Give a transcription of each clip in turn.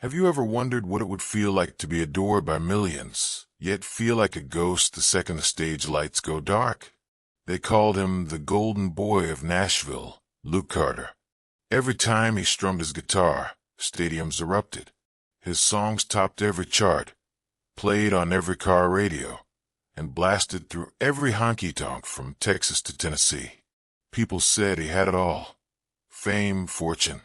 Have you ever wondered what it would feel like to be adored by millions, yet feel like a ghost the second the stage lights go dark? They called him the Golden Boy of Nashville, Luke Carter. Every time he strummed his guitar, stadiums erupted. His songs topped every chart, played on every car radio, and blasted through every honky-tonk from Texas to Tennessee. People said he had it all: fame, fortune,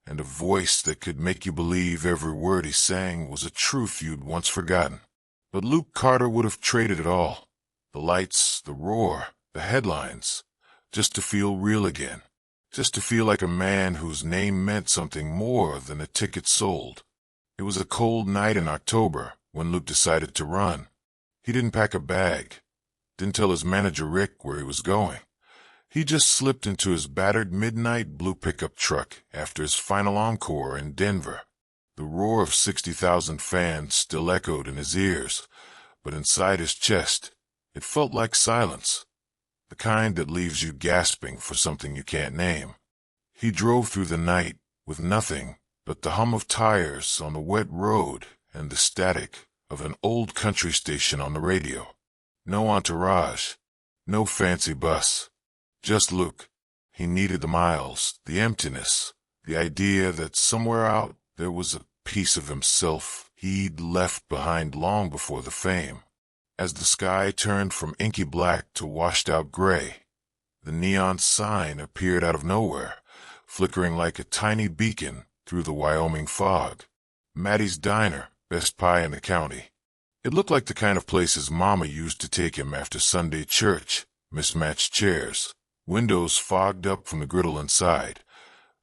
and a voice that could make you believe every word he sang was a truth you'd once forgotten. But Luke Carter would have traded it all: the lights, the roar, the headlines, just to feel real again, just to feel like a man whose name meant something more than a ticket sold. It was a cold night in October when Luke decided to run. He didn't pack a bag, didn't tell his manager Rick where he was going. He just slipped into his battered midnight blue pickup truck after his final encore in Denver. The roar of 60,000 fans still echoed in his ears, but inside his chest, it felt like silence, the kind that leaves you gasping for something you can't name. He drove through the night with nothing but the hum of tires on the wet road and the static of an old country station on the radio. No entourage, no fancy bus. Just Luke. He needed the miles, the emptiness, the idea that somewhere out there was a piece of himself he'd left behind long before the fame. As the sky turned from inky black to washed-out gray, the neon sign appeared out of nowhere, flickering like a tiny beacon through the Wyoming fog. Maddie's Diner, best pie in the county. It looked like the kind of place his mama used to take him after Sunday church. Mismatched chairs, windows fogged up from the griddle inside,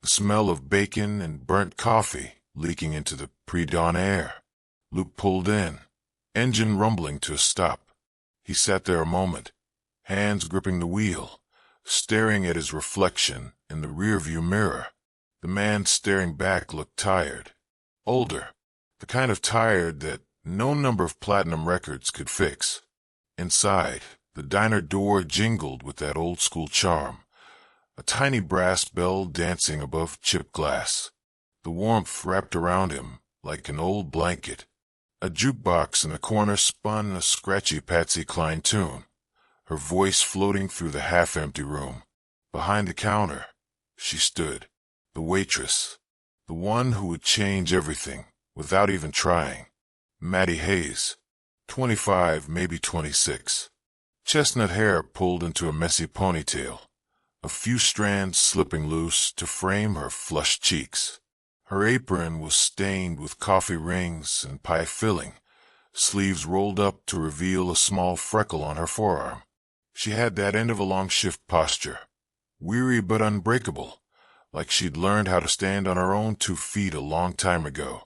the smell of bacon and burnt coffee leaking into the pre-dawn air. Luke pulled in, engine rumbling to a stop. He sat there a moment, hands gripping the wheel, staring at his reflection in the rearview mirror. The man staring back looked tired, older, the kind of tired that no number of platinum records could fix. Inside, the diner door jingled with that old-school charm, a tiny brass bell dancing above chipped glass. The warmth wrapped around him like an old blanket. A jukebox in the corner spun a scratchy Patsy Cline tune, her voice floating through the half-empty room. Behind the counter, she stood, the waitress, the one who would change everything without even trying. Maddie Hayes, 25, maybe 26. Chestnut hair pulled into a messy ponytail, a few strands slipping loose to frame her flushed cheeks. Her apron was stained with coffee rings and pie filling, sleeves rolled up to reveal a small freckle on her forearm. She had that end-of-a-long-shift posture, weary but unbreakable, like she'd learned how to stand on her own 2 feet a long time ago.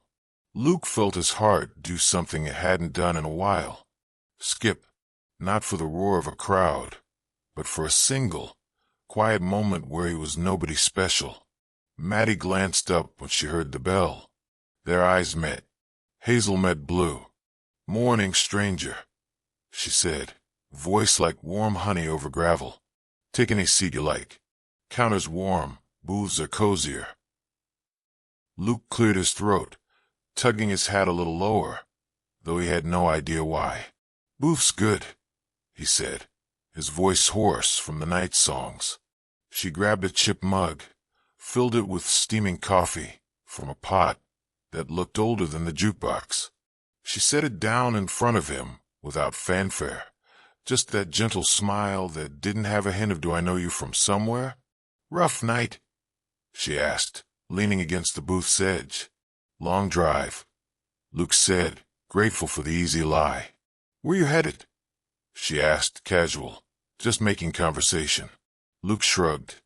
Luke felt his heart do something it hadn't done in a while. Skip, not for the roar of a crowd, but for a single, quiet moment where he was nobody special. Maddie glanced up when she heard the bell. Their eyes met. Hazel met blue. "Morning, stranger," she said, voice like warm honey over gravel. "Take any seat you like. Counter's warm, booths are cozier." Luke cleared his throat, tugging his hat a little lower, though he had no idea why. "Booth's good," he said, his voice hoarse from the night songs. She grabbed a chip mug, filled it with steaming coffee from a pot that looked older than the jukebox. She set it down in front of him without fanfare, just that gentle smile that didn't have a hint of "do I know you from somewhere?" "Rough night?" she asked, leaning against the booth's edge. "Long drive," Luke said, grateful for the easy lie. "Where you headed?" she asked, casual, just making conversation. Luke shrugged.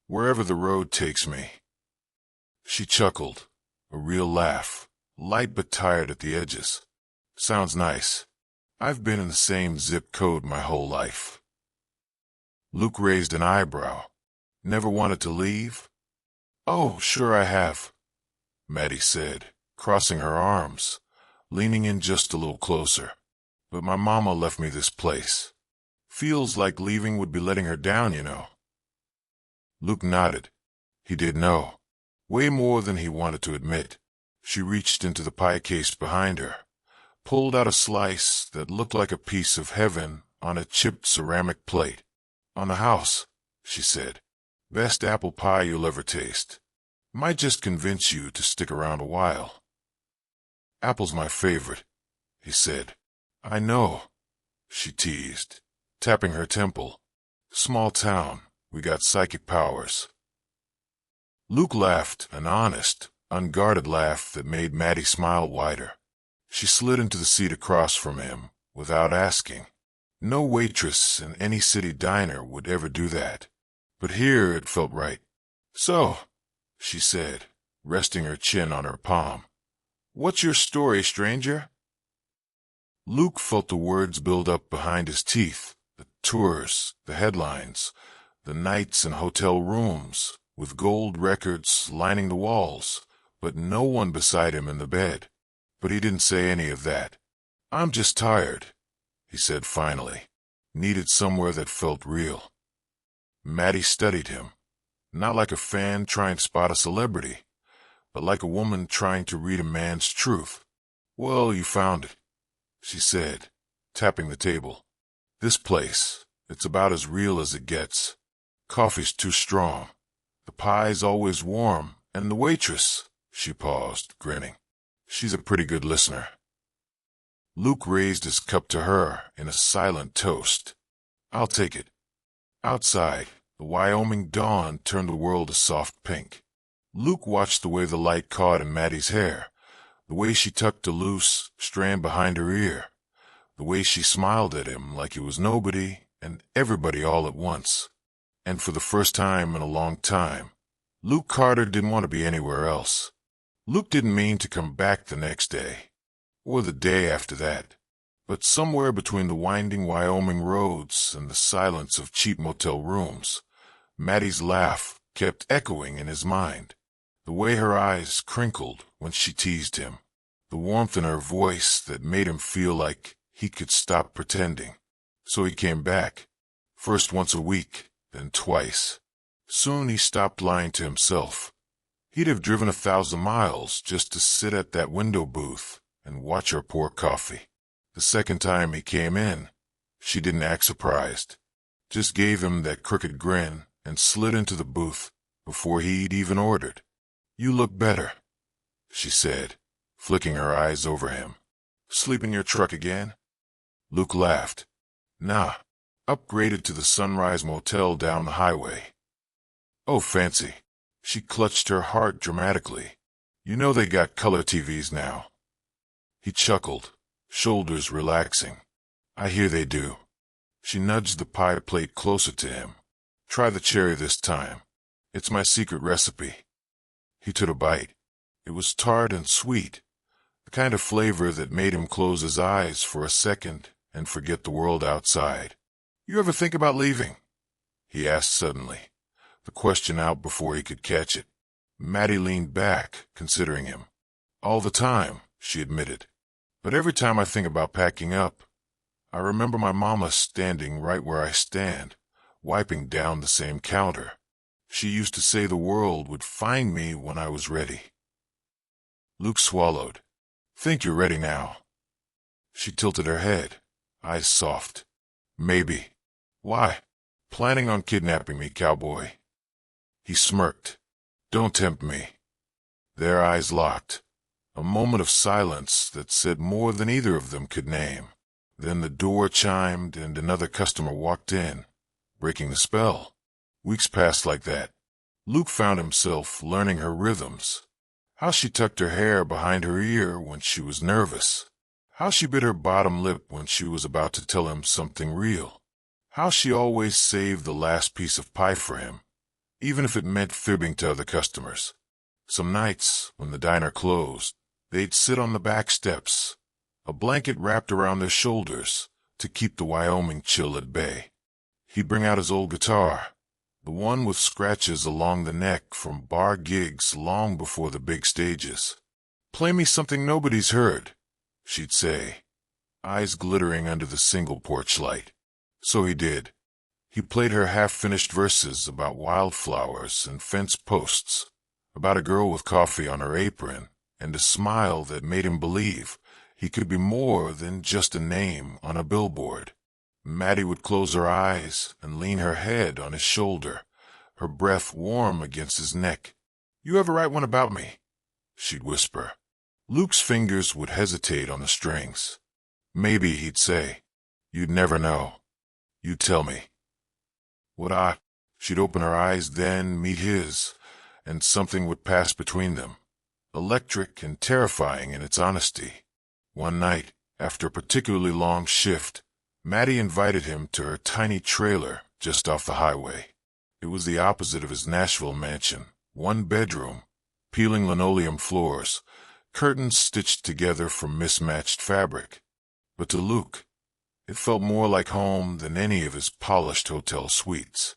"Wherever the road takes me." She chuckled, a real laugh, light but tired at the edges. "Sounds nice. I've been in the same zip code my whole life." Luke raised an eyebrow. "Never wanted to leave?" "Oh, sure I have," Maddie said, crossing her arms, leaning in just a little closer. "But my mama left me this place. Feels like leaving would be letting her down, you know." Luke nodded. He did know. Way more than he wanted to admit. She reached into the pie case behind her, pulled out a slice that looked like a piece of heaven on a chipped ceramic plate. "On the house," she said. "Best apple pie you'll ever taste. Might just convince you to stick around a while." "Apple's my favorite," he said. "I know," she teased, tapping her temple. "Small town, we got psychic powers." Luke laughed, an honest, unguarded laugh that made Maddie smile wider. She slid into the seat across from him, without asking. No waitress in any city diner would ever do that. But here it felt right. "So," she said, resting her chin on her palm, "what's your story, stranger?" Luke felt the words build up behind his teeth, the tours, the headlines, the nights in hotel rooms, with gold records lining the walls, but no one beside him in the bed. But he didn't say any of that. "I'm just tired," he said finally. "Needed somewhere that felt real." Maddie studied him, not like a fan trying to spot a celebrity, but like a woman trying to read a man's truth. "Well, you found it," she said, tapping the table. "This place, it's about as real as it gets. Coffee's too strong. The pie's always warm, and the waitress," she paused, grinning, "she's a pretty good listener." Luke raised his cup to her in a silent toast. "I'll take it." Outside, the Wyoming dawn turned the world a soft pink. Luke watched the way the light caught in Maddie's hair, the way she tucked a loose strand behind her ear, the way she smiled at him like he was nobody and everybody all at once. And for the first time in a long time, Luke Carter didn't want to be anywhere else. Luke didn't mean to come back the next day, or the day after that, but somewhere between the winding Wyoming roads and the silence of cheap motel rooms, Maddie's laugh kept echoing in his mind. The way her eyes crinkled when she teased him, the warmth in her voice that made him feel like he could stop pretending. So he came back, first once a week, then twice. Soon he stopped lying to himself. He'd have driven 1,000 miles just to sit at that window booth and watch her pour coffee. The second time he came in, she didn't act surprised, just gave him that crooked grin and slid into the booth before he'd even ordered. "You look better," she said, flicking her eyes over him. "Sleep in your truck again?" Luke laughed. "Nah, upgraded to the Sunrise Motel down the highway." "Oh, fancy." She clutched her heart dramatically. "You know they got color TVs now." He chuckled, shoulders relaxing. "I hear they do." She nudged the pie plate closer to him. "Try the cherry this time. It's my secret recipe." He took a bite. It was tart and sweet, the kind of flavor that made him close his eyes for a second and forget the world outside. "You ever think about leaving?" he asked suddenly, the question out before he could catch it. Maddie leaned back, considering him. "All the time," she admitted. "But every time I think about packing up, I remember my mama standing right where I stand, wiping down the same counter. She used to say the world would find me when I was ready." Luke swallowed. "Think you're ready now?" She tilted her head, eyes soft. "Maybe." "Why?" "Planning on kidnapping me, cowboy." He smirked. "Don't tempt me." Their eyes locked. A moment of silence that said more than either of them could name. Then the door chimed and another customer walked in, breaking the spell. Weeks passed like that. Luke found himself learning her rhythms. How she tucked her hair behind her ear when she was nervous. How she bit her bottom lip when she was about to tell him something real. How she always saved the last piece of pie for him, even if it meant fibbing to other customers. Some nights, when the diner closed, they'd sit on the back steps, a blanket wrapped around their shoulders to keep the Wyoming chill at bay. He'd bring out his old guitar, the one with scratches along the neck from bar gigs long before the big stages. "Play me something nobody's heard," she'd say, eyes glittering under the single porch light. So he did. He played her half-finished verses about wildflowers and fence posts, about a girl with coffee on her apron and a smile that made him believe he could be more than just a name on a billboard. Maddie would close her eyes and lean her head on his shoulder, her breath warm against his neck. "You ever write one about me?" she'd whisper. Luke's fingers would hesitate on the strings. "Maybe," he'd say. "You'd never know. You'd tell me." Would I? She'd open her eyes, then meet his, and something would pass between them, electric and terrifying in its honesty. One night, after a particularly long shift, Maddie invited him to her tiny trailer just off the highway. It was the opposite of his Nashville mansion, one bedroom, peeling linoleum floors, curtains stitched together from mismatched fabric. But to Luke, it felt more like home than any of his polished hotel suites.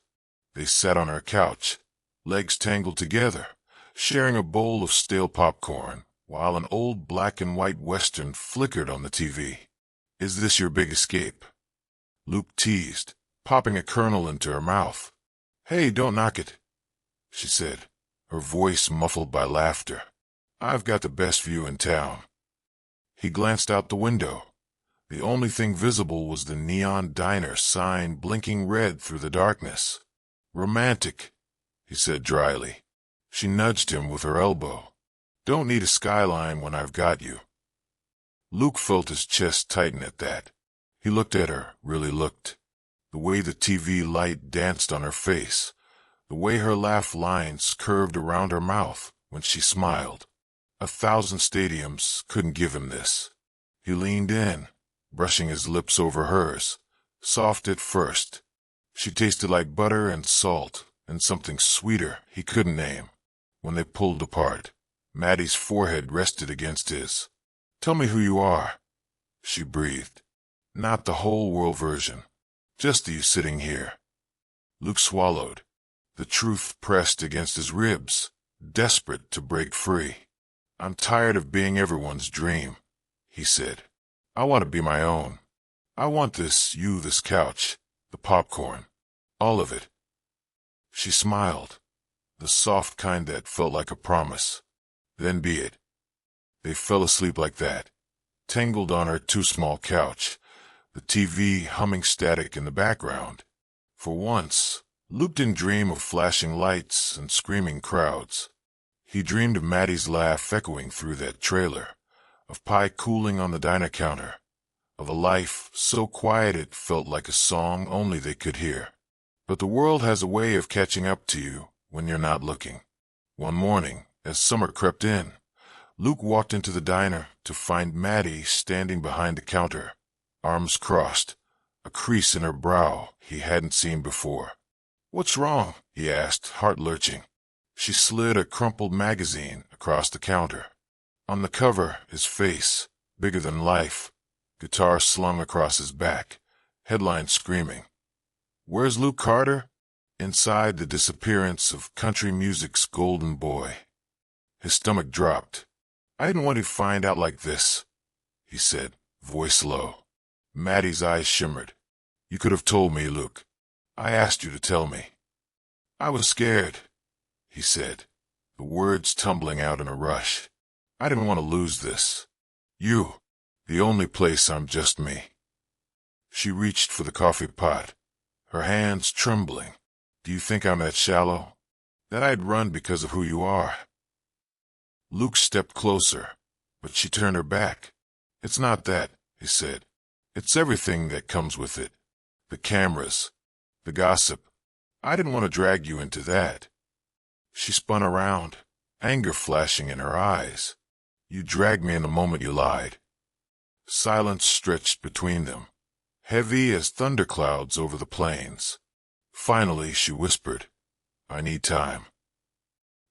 They sat on her couch, legs tangled together, sharing a bowl of stale popcorn, while an old black and white Western flickered on the TV. "Is this your big escape?" Luke teased, popping a kernel into her mouth. "Hey, don't knock it," she said, her voice muffled by laughter. "I've got the best view in town." He glanced out the window. The only thing visible was the neon diner sign blinking red through the darkness. "Romantic," he said dryly. She nudged him with her elbow. "Don't need a skyline when I've got you." Luke felt his chest tighten at that. He looked at her, really looked. The way the TV light danced on her face, the way her laugh lines curved around her mouth when she smiled. 1,000 stadiums couldn't give him this. He leaned in, brushing his lips over hers, soft at first. She tasted like butter and salt and something sweeter he couldn't name. When they pulled apart, Maddie's forehead rested against his. "Tell me who you are," she breathed. "Not the whole world version, just you sitting here." Luke swallowed. The truth pressed against his ribs, desperate to break free. "I'm tired of being everyone's dream," he said. "I want to be my own. I want this couch, the popcorn, all of it." She smiled, the soft kind that felt like a promise. "Then be it." They fell asleep like that, tangled on her too-small couch, the TV humming static in the background. For once, Luke didn't dream of flashing lights and screaming crowds. He dreamed of Maddie's laugh echoing through that trailer, of pie cooling on the diner counter, of a life so quiet it felt like a song only they could hear. But the world has a way of catching up to you when you're not looking. One morning, as summer crept in, Luke walked into the diner to find Maddie standing behind the counter, arms crossed, a crease in her brow he hadn't seen before. "What's wrong?" he asked, heart lurching. She slid a crumpled magazine across the counter. On the cover, his face, bigger than life, guitar slung across his back, headline screaming. "Where's Luke Carter?" Inside, the disappearance of country music's golden boy. His stomach dropped. "I didn't want to find out like this," he said, voice low. Maddie's eyes shimmered. "You could have told me, Luke. I asked you to tell me." "I was scared," he said, the words tumbling out in a rush. "I didn't want to lose this. You, the only place I'm just me." She reached for the coffee pot, her hands trembling. "Do you think I'm that shallow? That I'd run because of who you are?" Luke stepped closer, but she turned her back. "It's not that," he said. "It's everything that comes with it. The cameras, the gossip. I didn't want to drag you into that." She spun around, anger flashing in her eyes. "You dragged me in the moment you lied." Silence stretched between them, heavy as thunderclouds over the plains. Finally, she whispered, "I need time."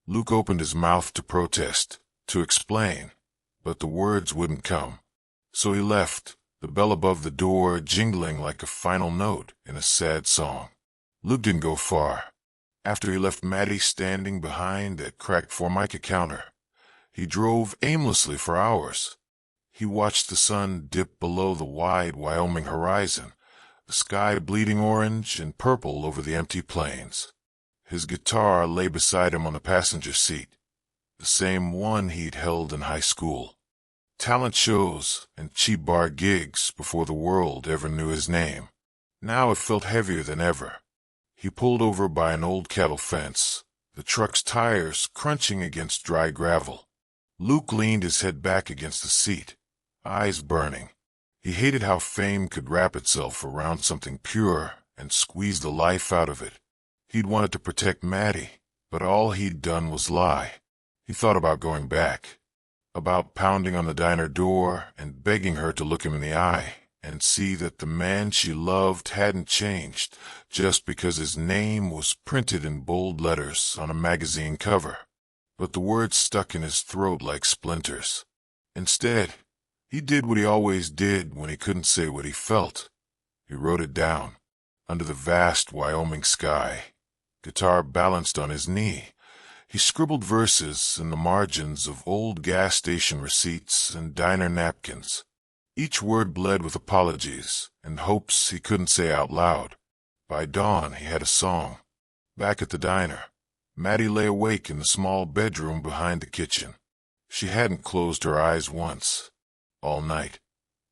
Luke opened his mouth to protest, to explain, but the words wouldn't come. So he left, the bell above the door jingling like a final note in a sad song. Luke didn't go far. After he left Maddie standing behind that cracked Formica counter, he drove aimlessly for hours. He watched the sun dip below the wide Wyoming horizon, the sky bleeding orange and purple over the empty plains. His guitar lay beside him on the passenger seat, the the same one he'd held in high school. Talent shows and cheap bar gigs before the world ever knew his name. Now it felt heavier than ever. He pulled over by an old cattle fence, the truck's tires crunching against dry gravel. Luke leaned his head back against the seat, eyes burning. He hated how fame could wrap itself around something pure and squeeze the life out of it. He'd wanted to protect Maddie, but all he'd done was lie. He thought about going back, about pounding on the diner door and begging her to look him in the eye and see that the man she loved hadn't changed just because his name was printed in bold letters on a magazine cover. But the words stuck in his throat like splinters. Instead, he did what he always did when he couldn't say what he felt. He wrote it down, under the vast Wyoming sky, guitar balanced on his knee. He scribbled verses in the margins of old gas station receipts and diner napkins. Each word bled with apologies and hopes he couldn't say out loud. By dawn, he had a song. Back at the diner, Maddie lay awake in the small bedroom behind the kitchen. She hadn't closed her eyes once. All night,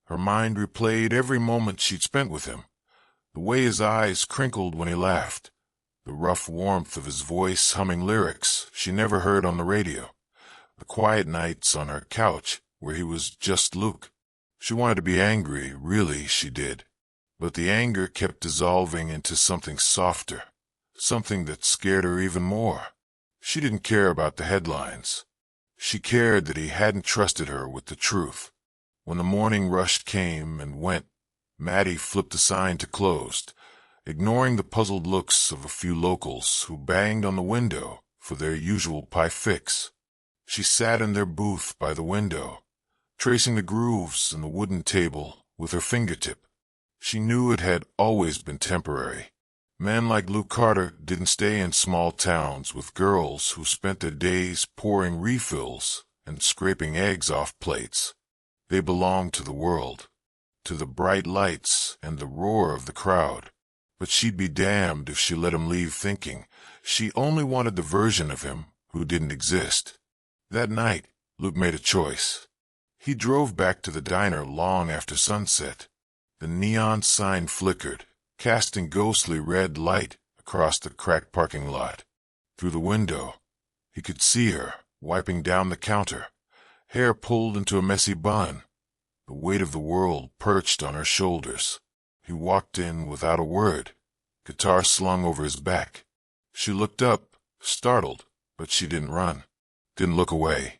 her mind replayed every moment she'd spent with him. The way his eyes crinkled when he laughed, the rough warmth of his voice humming lyrics she never heard on the radio, the quiet nights on her couch where he was just Luke. She wanted to be angry, really she did, but the anger kept dissolving into something softer, something that scared her even more. She didn't care about the headlines. She cared that he hadn't trusted her with the truth. When the morning rush came and went, Maddie flipped the sign to closed, ignoring the puzzled looks of a few locals who banged on the window for their usual pie fix. She sat in their booth by the window, tracing the grooves in the wooden table with her fingertip. She knew it had always been temporary. Men like Luke Carter didn't stay in small towns with girls who spent their days pouring refills and scraping eggs off plates. They belonged to the world, to the bright lights and the roar of the crowd. But she'd be damned if she let him leave thinking she only wanted the version of him who didn't exist. That night, Luke made a choice. He drove back to the diner long after sunset. The neon sign flickered, casting ghostly red light across the cracked parking lot. Through the window, he could see her, wiping down the counter, hair pulled into a messy bun, the weight of the world perched on her shoulders. He walked in without a word, guitar slung over his back. She looked up, startled, but she didn't run, didn't look away.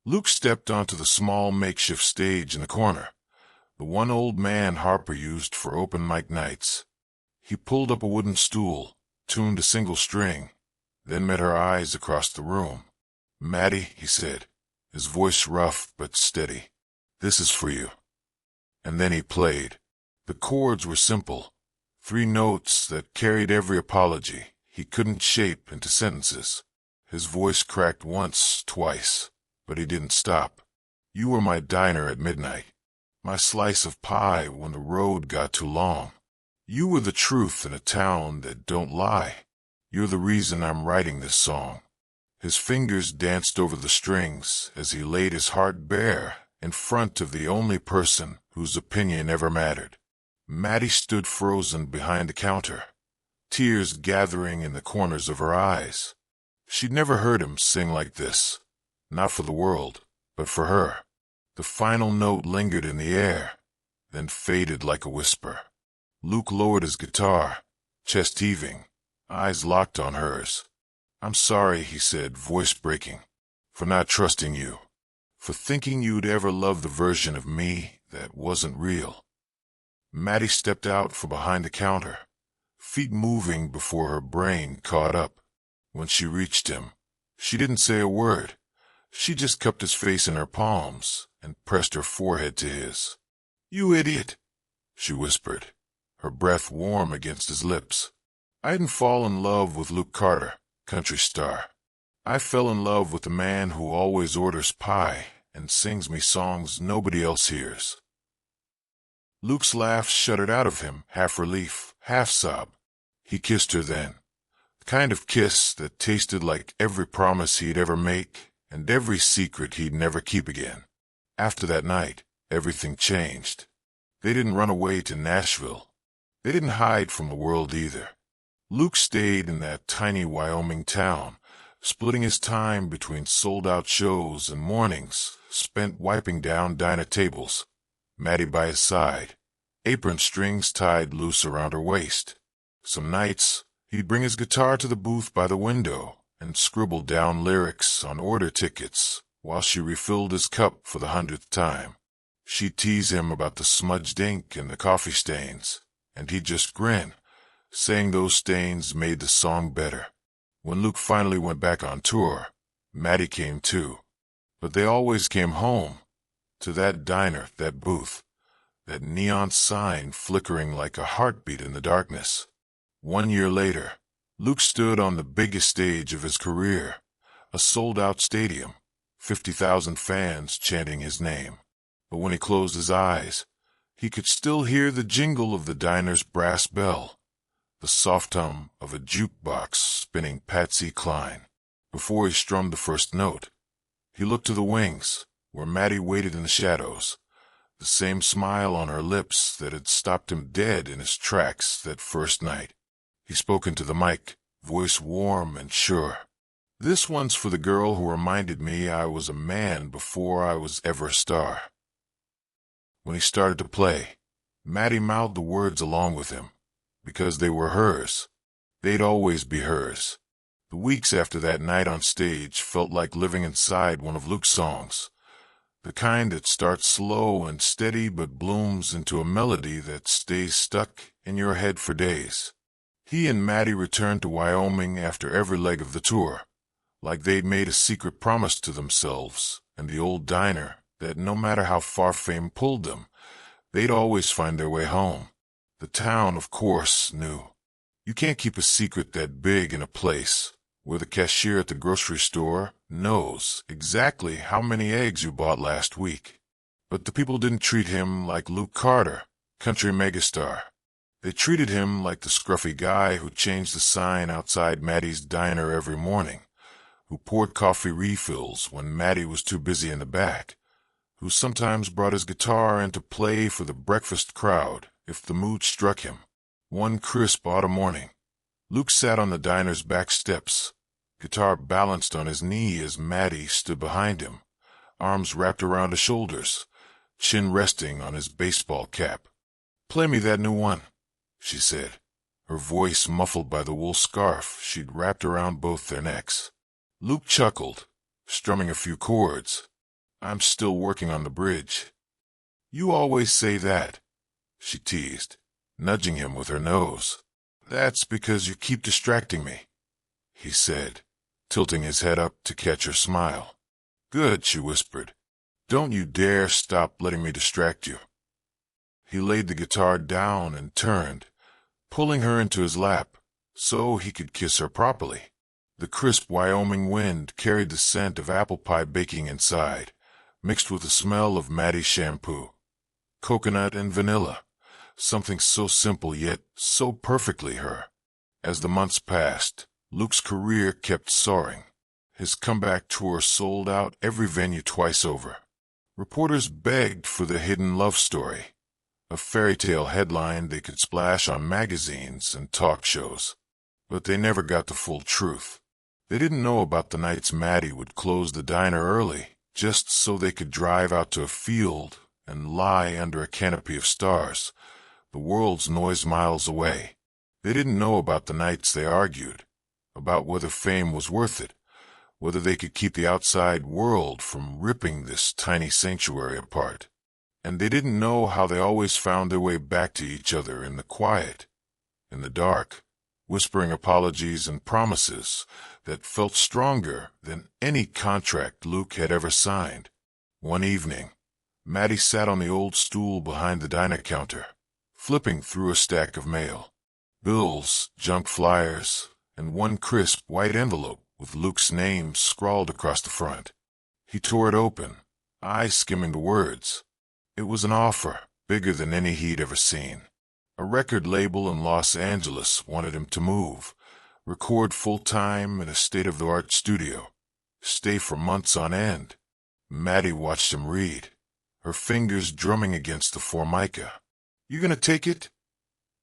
Luke stepped onto the small makeshift stage in the corner, the one old man Harper used for open mic nights. He pulled up a wooden stool, tuned a single string, then met her eyes across the room. "Maddie," he said, his voice rough but steady, "this is for you." And then he played. The chords were simple, 3 notes that carried every apology he couldn't shape into sentences. His voice cracked once, twice, but he didn't stop. "You were my diner at midnight, my slice of pie when the road got too long. You were the truth in a town that don't lie. You're the reason I'm writing this song." His fingers danced over the strings as he laid his heart bare in front of the only person whose opinion ever mattered. Maddie stood frozen behind the counter, tears gathering in the corners of her eyes. She'd never heard him sing like this, not for the world, but for her. The final note lingered in the air, then faded like a whisper. Luke lowered his guitar, chest heaving, eyes locked on hers. "I'm sorry," he said, voice breaking, "for not trusting you, for thinking you'd ever love the version of me that wasn't real." Maddie stepped out from behind the counter, feet moving before her brain caught up. When she reached him, she didn't say a word. She just cupped his face in her palms and pressed her forehead to his. "You idiot," she whispered, her breath warm against his lips. "I didn't fall in love with Luke Carter, country star. I fell in love with the man who always orders pie and sings me songs nobody else hears." Luke's laugh shuddered out of him, half relief, half sob. He kissed her then, the kind of kiss that tasted like every promise he'd ever make and every secret he'd never keep again. After that night, everything changed. They didn't run away to Nashville. They didn't hide from the world either. Luke stayed in that tiny Wyoming town, splitting his time between sold-out shows and mornings spent wiping down diner tables, Maddie by his side, apron strings tied loose around her waist. Some nights, he'd bring his guitar to the booth by the window and scribble down lyrics on order tickets while she refilled his cup for the 100th time. She'd tease him about the smudged ink and the coffee stains, and he'd just grin, saying those stains made the song better. When Luke finally went back on tour, Maddie came too. But they always came home, to that diner, that booth, that neon sign flickering like a heartbeat in the darkness. 1 year later, Luke stood on the biggest stage of his career, a sold-out stadium, 50,000 fans chanting his name. But when he closed his eyes, he could still hear the jingle of the diner's brass bell, the soft hum of a jukebox spinning Patsy Cline. Before he strummed the first note, he looked to the wings, where Maddie waited in the shadows, the same smile on her lips that had stopped him dead in his tracks that first night. He spoke into the mic, voice warm and sure. "This one's for the girl who reminded me I was a man before I was ever a star." When he started to play, Maddie mouthed the words along with him, because they were hers. They'd always be hers. The weeks after that night on stage felt like living inside one of Luke's songs, the kind that starts slow and steady but blooms into a melody that stays stuck in your head for days. He and Maddie returned to Wyoming after every leg of the tour, like they'd made a secret promise to themselves and the old diner that no matter how far fame pulled them, they'd always find their way home. The town, of course, knew. You can't keep a secret that big in a place where the cashier at the grocery store knows exactly how many eggs you bought last week. But the people didn't treat him like Luke Carter, country megastar. They treated him like the scruffy guy who changed the sign outside Maddie's diner every morning, who poured coffee refills when Maddie was too busy in the back, who sometimes brought his guitar into play for the breakfast crowd if the mood struck him. One crisp autumn morning, Luke sat on the diner's back steps, guitar balanced on his knee as Maddie stood behind him, arms wrapped around his shoulders, chin resting on his baseball cap. "Play me that new one," she said, her voice muffled by the wool scarf she'd wrapped around both their necks. Luke chuckled, strumming a few chords. "I'm still working on the bridge." "You always say that," she teased, nudging him with her nose. "That's because you keep distracting me," he said, tilting his head up to catch her smile. "Good," she whispered. "Don't you dare stop letting me distract you." He laid the guitar down and turned, pulling her into his lap so he could kiss her properly. The crisp Wyoming wind carried the scent of apple pie baking inside, mixed with the smell of Maddie's shampoo. Coconut and vanilla, something so simple yet so perfectly her. As the months passed, Luke's career kept soaring. His comeback tour sold out every venue twice over. Reporters begged for the hidden love story, a fairy tale headline they could splash on magazines and talk shows. But they never got the full truth. They didn't know about the nights Maddie would close the diner early, just so they could drive out to a field and lie under a canopy of stars, the world's noise miles away. They didn't know about the nights they argued, about whether fame was worth it, whether they could keep the outside world from ripping this tiny sanctuary apart. And they didn't know how they always found their way back to each other in the quiet, in the dark, whispering apologies and promises that felt stronger than any contract Luke had ever signed. One evening, Maddie sat on the old stool behind the diner counter, flipping through a stack of mail. Bills, junk flyers, and one crisp white envelope with Luke's name scrawled across the front. He tore it open, eyes skimming the words. It was an offer, bigger than any he'd ever seen. A record label in Los Angeles wanted him to move, record full-time in a state-of-the-art studio. stay for months on end. Maddie watched him read, her fingers drumming against the formica. "You gonna take it?"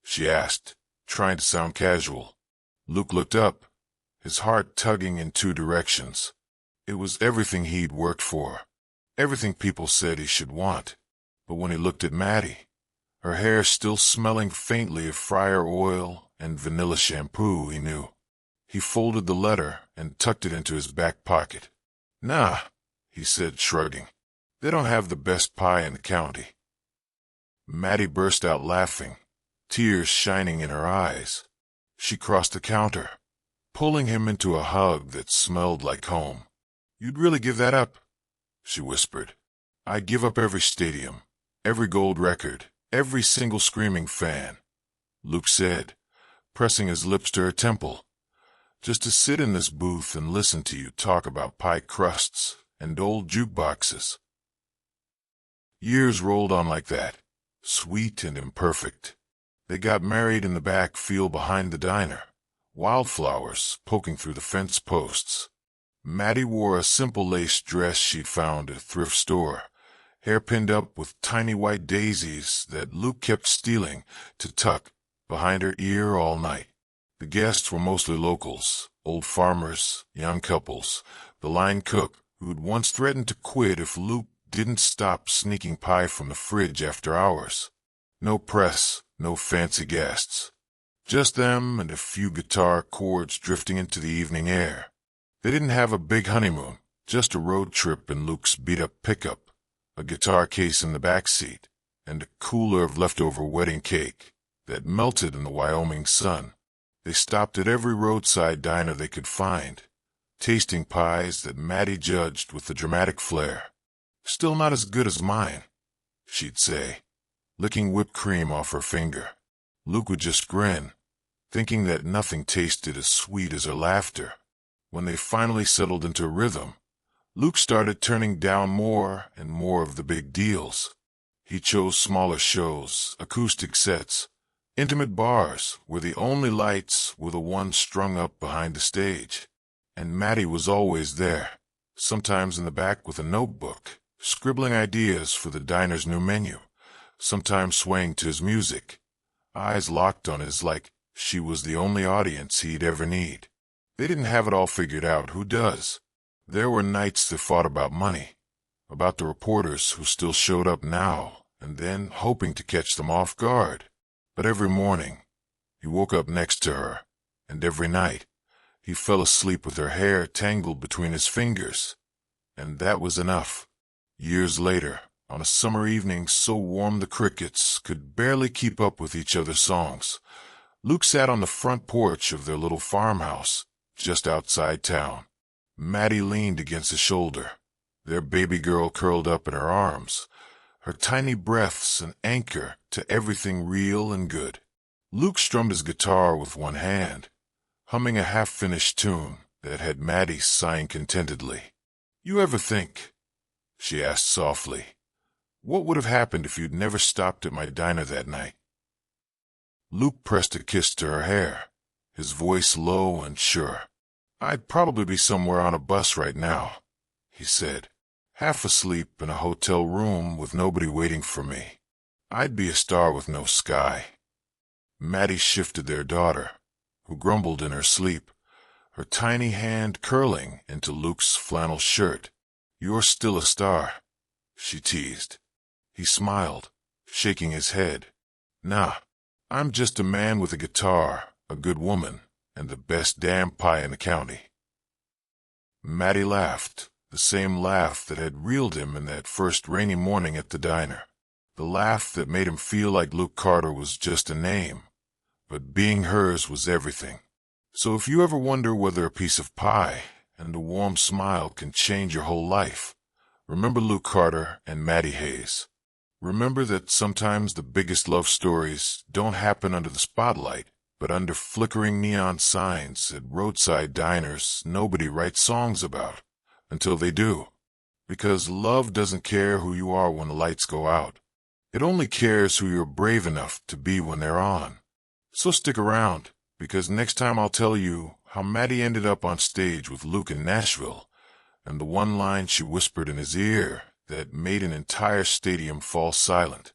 she asked, trying to sound casual. Luke looked up, his heart tugging in two directions. It was everything he'd worked for, everything people said he should want. But when he looked at Maddie, her hair still smelling faintly of fryer oil and vanilla shampoo, he knew. He folded the letter and tucked it into his back pocket. "Nah," he said, shrugging. "They don't have the best pie in the county." Maddie burst out laughing, tears shining in her eyes. She crossed the counter, pulling him into a hug that smelled like home. "You'd really give that up?" she whispered. "I'd give up every stadium, every gold record, every single screaming fan," Luke said, pressing his lips to her temple. "Just to sit in this booth and listen to you talk about pie crusts and old jukeboxes." Years rolled on like that, sweet and imperfect. They got married in the back field behind the diner, wildflowers poking through the fence posts. Maddie wore a simple lace dress she'd found at a thrift store, hair pinned up with tiny white daisies that Luke kept stealing to tuck behind her ear all night. The guests were mostly locals, old farmers, young couples, the line cook who'd once threatened to quit if Luke didn't stop sneaking pie from the fridge after hours. No press, no fancy guests. Just them and a few guitar chords drifting into the evening air. They didn't have a big honeymoon, just a road trip in Luke's beat-up pickup, a guitar case in the back seat, and a cooler of leftover wedding cake that melted in the Wyoming sun. They stopped at every roadside diner they could find, tasting pies that Maddie judged with a dramatic flair. "Still not as good as mine," she'd say, licking whipped cream off her finger. Luke would just grin, thinking that nothing tasted as sweet as her laughter. When they finally settled into a rhythm, Luke started turning down more and more of the big deals. He chose smaller shows, acoustic sets, intimate bars where the only lights were the ones strung up behind the stage. And Maddie was always there, sometimes in the back with a notebook, scribbling ideas for the diner's new menu, sometimes swaying to his music, eyes locked on his like she was the only audience he'd ever need. They didn't have it all figured out, who does? There were nights that fought about money, about the reporters who still showed up now and then, hoping to catch them off guard. But every morning, he woke up next to her, and every night, he fell asleep with her hair tangled between his fingers. And that was enough. Years later, on a summer evening so warm the crickets could barely keep up with each other's songs, Luke sat on the front porch of their little farmhouse, just outside town. Maddie leaned against his shoulder, their baby girl curled up in her arms, her tiny breaths an anchor to everything real and good. Luke strummed his guitar with one hand, humming a half-finished tune that had Maddie sighing contentedly. "You ever think," she asked softly, "what would have happened if you'd never stopped at my diner that night?" Luke pressed a kiss to her hair, his voice low and sure. "I'd probably be somewhere on a bus right now," he said, "half asleep in a hotel room with nobody waiting for me. I'd be a star with no sky." Maddie shifted their daughter, who grumbled in her sleep, her tiny hand curling into Luke's flannel shirt. "You're still a star," she teased. He smiled, shaking his head. "Nah, I'm just a man with a guitar, a good woman, and the best damn pie in the county." Maddie laughed, the same laugh that had reeled him in that first rainy morning at the diner. The laugh that made him feel like Luke Carter was just a name, but being hers was everything. So if you ever wonder whether a piece of pie and a warm smile can change your whole life, remember Luke Carter and Maddie Hayes. Remember that sometimes the biggest love stories don't happen under the spotlight, but under flickering neon signs at roadside diners nobody writes songs about, until they do. Because love doesn't care who you are when the lights go out. It only cares who you're brave enough to be when they're on. So stick around, because next time I'll tell you how Maddie ended up on stage with Luke in Nashville, and the one line she whispered in his ear that made an entire stadium fall silent.